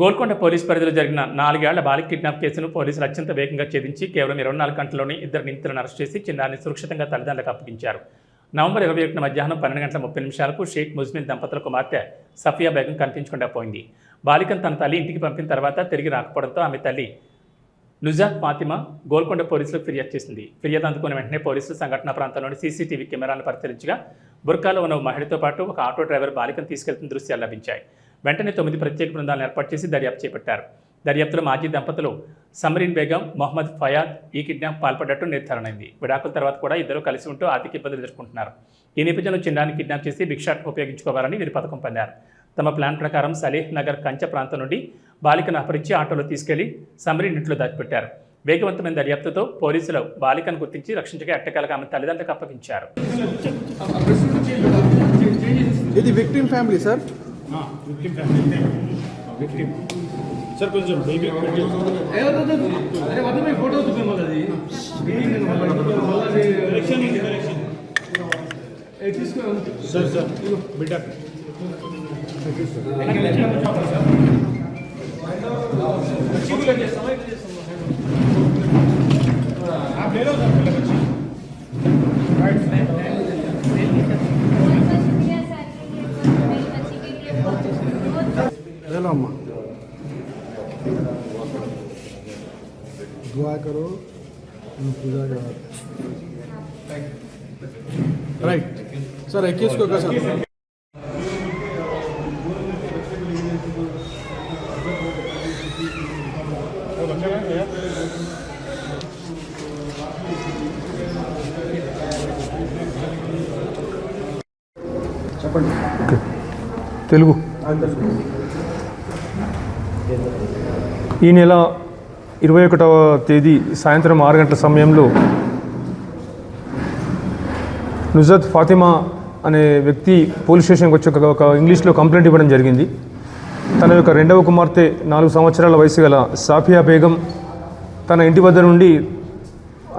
Golconda police పరిధిలో జరిగిన 4 ఏళ్ల బాలిక కిడ్నాప్ కేసును పోలీసులు అత్యంత వేగంగా ఛేదించి కేవలం 24 గంటల్లోనే ఇద్దరు నిందితులను అరెస్ట్ చేసి చిన్నారిని సురక్షితంగా తల్లిదండ్రులకు అప్పగించారు. నవంబర్ 21 మధ్యాహ్నం 12:30 షేక్ ముజ్మిల్ దంపతుల కుమార్తె సఫియా బేగం కనిపించకుండా పోయింది. బాలికను తన తల్లి ఇంటికి పంపిన తర్వాత తిరిగి రాకపోవడంతో ఆమె తల్లి నుజాత్ ఫాతిమా గోల్కొండ పోలీసులకు ఫిర్యాదు చేసింది. ఫిర్యాదు అందుకున్న వెంటనే పోలీసులు సంఘటనా ప్రాంతంలోని సీసీటీవీ కెమెరాలను పరిశీలించగా బుర్కాలో ఉన్న మహిళతో పాటు ఒక ఆటో డ్రైవర్ బాలికను తీసుకెళ్తున్న దృశ్యాలు లభించాయి. వెంటనే 9 ప్రత్యేక బృందాలను ఏర్పాటు చేసి దర్యాప్తు చేపట్టారు. దర్యాప్తులో మాజీ దంపతులు సమరీన్ బేగం, మొహమ్మద్ ఫయాద్ ఈ కిడ్నాప్ పాల్పడ్డట్టు నిర్ధారణైంది. విడాకుల తర్వాత కూడా ఇద్దరు కలిసి ఉంటూ ఆర్థిక ఇబ్బందులు ఎదుర్కొంటున్నారు. ఈ నేపథ్యంలో చిన్నారిని కిడ్నాప్ చేసి భిక్షాటన ఉపయోగించుకోవాలని వీరు పథకం పొందారు. తమ ప్లాన్ ప్రకారం సలీహ్ నగర్ కంచె ప్రాంతం నుండి బాలికను అపహరించి ఆటోలో తీసుకెళ్లి సమరీన్ ఇంట్లో దాచిపెట్టారు. వేగవంతమైన దర్యాప్తుతో పోలీసులు బాలికను గుర్తించి రక్షించగా ఎట్టకేలకు ఆమె తల్లిదండ్రులకు అప్పగించారు. ఇది victim family sir. Victim sir కొంచెం బేబీ అరే వద్దు మీ ఫోటో చూపించాలి. సార్ సార్ బిడ్డ हेलो अम्मा, दुआ करो, पूजा करो. राइट सर, 21 को कैसा చెప్పండి. తెలుగు ఈ నెల 21వ తేదీ సాయంత్రం 6 గంటల సమయంలో నుజాత్ ఫాతిమా అనే వ్యక్తి పోలీస్ స్టేషన్కి వచ్చి ఒక ఇంగ్లీష్లో కంప్లైంట్ ఇవ్వడం జరిగింది. తన యొక్క రెండవ కుమార్తె 4 సంవత్సరాల వయసు గల సఫియా బేగం తన ఇంటి వద్ద నుండి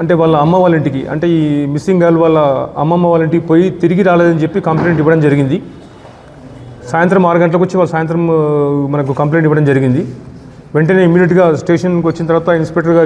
అంటే వాళ్ళ అమ్మ వాళ్ళ ఇంటికి అంటే ఈ మిస్సింగ్ గర్ల్ వాళ్ళ అమ్మమ్మ వాళ్ళ ఇంటికి పోయి తిరిగి రాలేదని చెప్పి కంప్లైంట్ ఇవ్వడం జరిగింది. సాయంత్రం 6 గంటలకు వచ్చి వాళ్ళు సాయంత్రం మనకు కంప్లైంట్ ఇవ్వడం జరిగింది. వెంటనే ఇమీడియట్గా స్టేషన్కి వచ్చిన తర్వాత ఇన్స్పెక్టర్ గారు